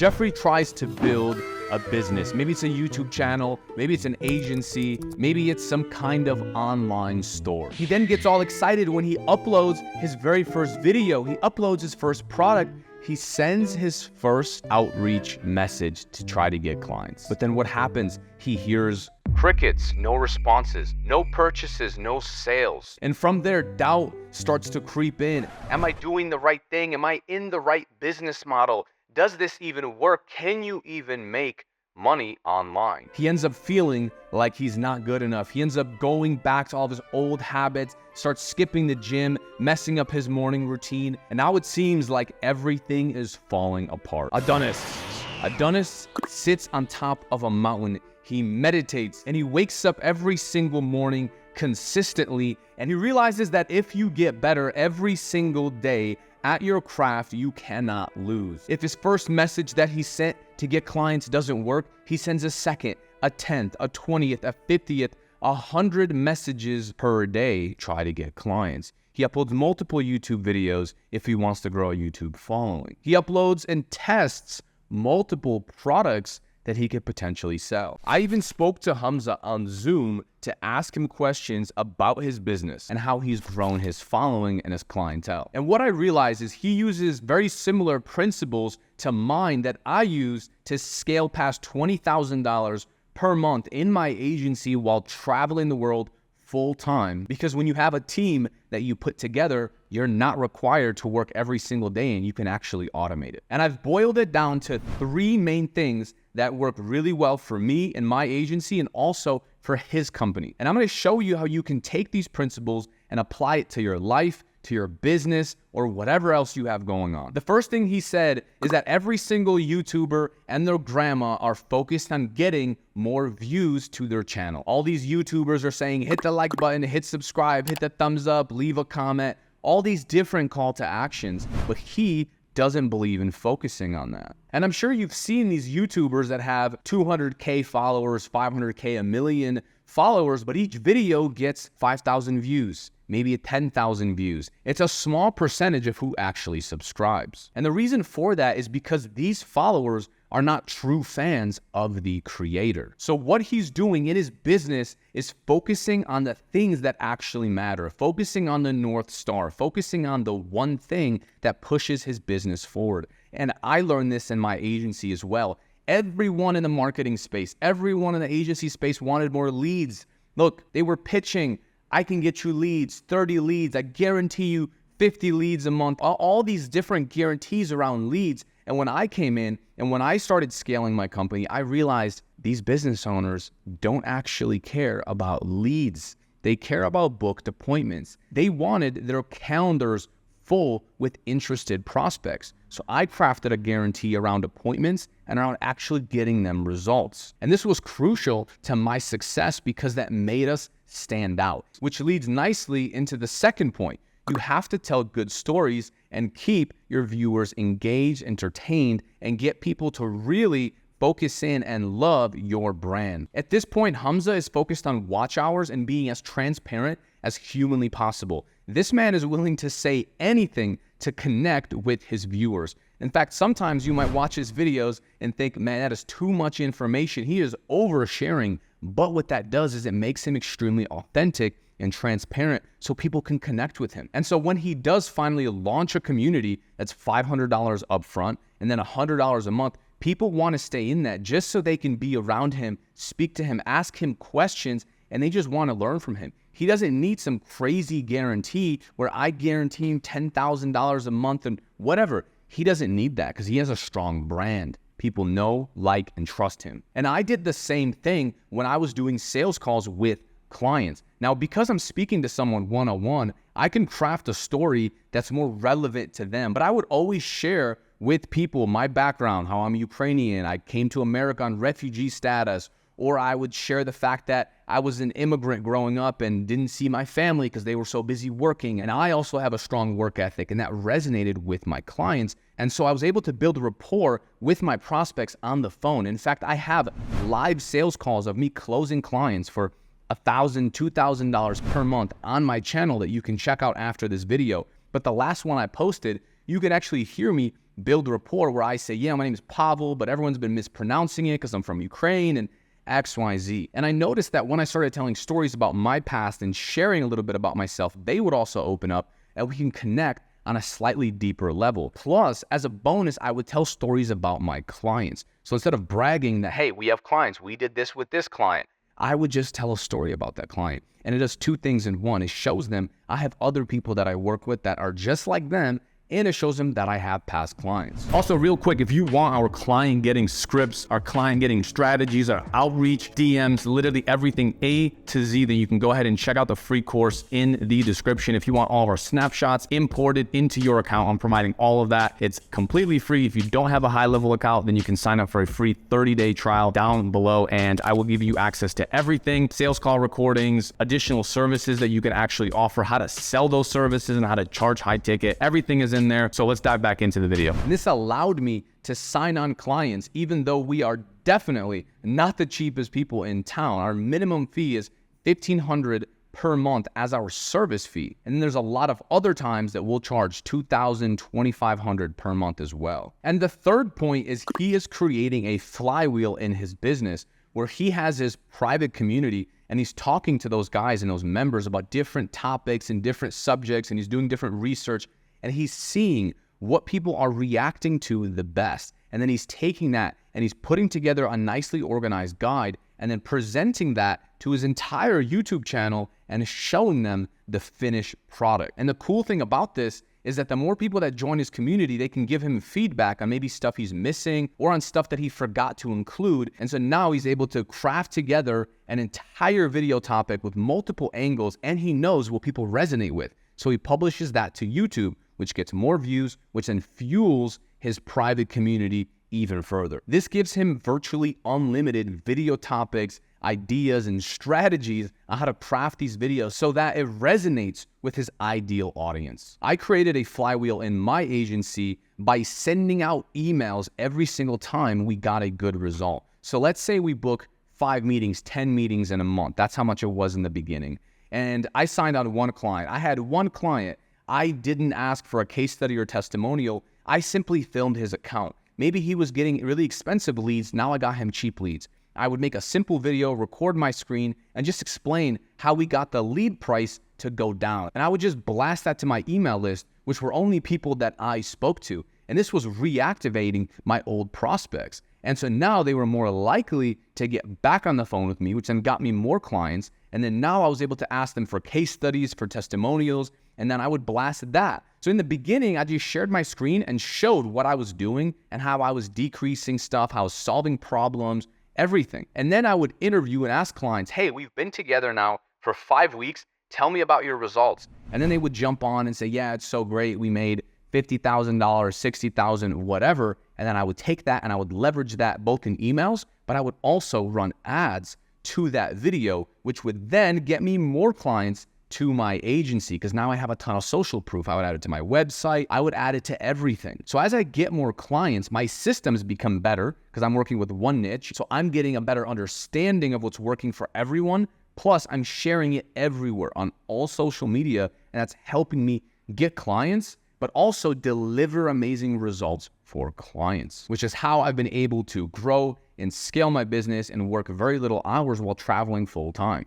Jeffrey tries to build a business. Maybe it's a YouTube channel, maybe it's an agency, maybe it's some kind of online store. He then gets all excited when he uploads his very first video, he uploads his first product, he sends his first outreach message to try to get clients. But then what happens? He hears crickets, no responses, no purchases, no sales. And from there, doubt starts to creep in. Am I doing the right thing? Am I in the right business model? Does this even work? Can you even make money online? He ends up feeling like he's not good enough. He ends up going back to all of his old habits, starts skipping the gym, messing up his morning routine, and now it seems like everything is falling apart. Adonis sits on top of a mountain. He meditates and he wakes up every single morning consistently, and he realizes that if you get better every single day at your craft, you cannot lose. If his first message that he sent to get clients doesn't work, he sends a second, a 10th, a 20th, a 50th, 100 messages per day, try to get clients. He uploads multiple YouTube videos if he wants to grow a YouTube following. He uploads and tests multiple products that he could potentially sell. I even spoke to Hamza on Zoom to ask him questions about his business and how he's grown his following and his clientele. And what I realized is he uses very similar principles to mine that I use to scale past $20,000 per month in my agency while traveling the world full time. Because when you have a team that you put together, you're not required to work every single day and you can actually automate it. And I've boiled it down to 3 main things that work really well for me and my agency and also for his company. And I'm going to show you how you can take these principles and apply it to your life, to your business, or whatever else you have going on. The first thing he said is that every single YouTuber and their grandma are focused on getting more views to their channel. All these YouTubers are saying, hit the like button, hit subscribe, hit the thumbs up, leave a comment, all these different call to actions, but he doesn't believe in focusing on that. And I'm sure you've seen these YouTubers that have 200K followers, 500K, a million followers, but each video gets 5,000 views, maybe 10,000 views. It's a small percentage of who actually subscribes. And the reason for that is because these followers are not true fans of the creator. So what he's doing in his business is focusing on the things that actually matter, focusing on the North Star, focusing on the one thing that pushes his business forward. And I learned this in my agency as well. Everyone in the marketing space, everyone in the agency space wanted more leads. Look, they were pitching, I can get you leads, 30 leads, I guarantee you 50 leads a month, all these different guarantees around leads. And when I came in and when I started scaling my company, I realized these business owners don't actually care about leads. They care about booked appointments. They wanted their calendars full with interested prospects. So I crafted a guarantee around appointments and around actually getting them results. And this was crucial to my success because that made us stand out, which leads nicely into the second point. You have to tell good stories and keep your viewers engaged, entertained, and get people to really focus in and love your brand. At this point, Hamza is focused on watch hours and being as transparent as humanly possible. This man is willing to say anything to connect with his viewers. In fact, sometimes you might watch his videos and think, man, that is too much information. He is oversharing. But what that does is it makes him extremely authentic and transparent so people can connect with him. And so when he does finally launch a community that's $500 upfront and then $100 a month, people want to stay in that just so they can be around him, speak to him, ask him questions, and they just want to learn from him. He doesn't need some crazy guarantee where I guarantee him $10,000 a month and whatever. He doesn't need that because he has a strong brand. People know, like, and trust him. And I did the same thing when I was doing sales calls with clients. Now, because I'm speaking to someone one-on-one, I can craft a story that's more relevant to them. But I would always share with people my background, how I'm Ukrainian, I came to America on refugee status, or I would share the fact that I was an immigrant growing up and didn't see my family because they were so busy working. And I also have a strong work ethic, and that resonated with my clients. And so I was able to build a rapport with my prospects on the phone. In fact, I have live sales calls of me closing clients for $1,000, $2,000 per month on my channel that you can check out after this video. But the last one I posted, you can actually hear me build rapport where I say, yeah, my name is Pavel, but everyone's been mispronouncing it because I'm from Ukraine and XYZ. And I noticed that when I started telling stories about my past and sharing a little bit about myself, they would also open up and we can connect on a slightly deeper level. Plus, as a bonus, I would tell stories about my clients. So instead of bragging that, hey, we have clients, we did this with this client, I would just tell a story about that client. And it does two things in one. It shows them I have other people that I work with that are just like them, and it shows them that I have past clients. Also, real quick, if you want our client getting scripts, our client getting strategies, our outreach, DMs, literally everything A to Z, then you can go ahead and check out the free course in the description. If you want all of our snapshots imported into your account, I'm providing all of that. It's completely free. If you don't have a high-level account, then you can sign up for a free 30-day trial down below, and I will give you access to everything, sales call recordings, additional services that you can actually offer, how to sell those services and how to charge high ticket. Everything is in there. So let's dive back into the video. And this allowed me to sign on clients, even though we are definitely not the cheapest people in town. Our minimum fee is $1,500 per month as our service fee. And then there's a lot of other times that we'll charge $2,000, $2,500 per month as well. And the third point is he is creating a flywheel in his business where he has his private community and he's talking to those guys and those members about different topics and different subjects, and he's doing different research. And he's seeing what people are reacting to the best. And then he's taking that and he's putting together a nicely organized guide and then presenting that to his entire YouTube channel and showing them the finished product. And the cool thing about this is that the more people that join his community, they can give him feedback on maybe stuff he's missing or on stuff that he forgot to include. And so now he's able to craft together an entire video topic with multiple angles, and he knows what people resonate with. So he publishes that to YouTube, which gets more views, which then fuels his private community even further. This gives him virtually unlimited video topics, ideas, and strategies on how to craft these videos so that it resonates with his ideal audience. I created a flywheel in my agency by sending out emails every single time we got a good result. So let's say we book 5 meetings, 10 meetings in a month. That's how much it was in the beginning. And I signed on one client. I had one client. I didn't ask for a case study or testimonial. I simply filmed his account. Maybe he was getting really expensive leads. Now I got him cheap leads. I would make a simple video, record my screen, and just explain how we got the lead price to go down. And I would just blast that to my email list, which were only people that I spoke to. And this was reactivating my old prospects. And so now they were more likely to get back on the phone with me, which then got me more clients. And then now I was able to ask them for case studies, for testimonials, and then I would blast that. So in the beginning, I just shared my screen and showed what I was doing and how I was decreasing stuff, how I was solving problems, everything. And then I would interview and ask clients, hey, we've been together now for 5 weeks. Tell me about your results. And then they would jump on and say, yeah, it's so great. We made $50,000, $60,000, whatever. And then I would take that and I would leverage that both in emails, but I would also run ads to that video, which would then get me more clients to my agency, because now I have a ton of social proof. I would add it to my website. I would add it to everything. So as I get more clients, my systems become better because I'm working with one niche. So I'm getting a better understanding of what's working for everyone. Plus I'm sharing it everywhere on all social media, and that's helping me get clients, but also deliver amazing results for clients, which is how I've been able to grow and scale my business and work very little hours while traveling full time.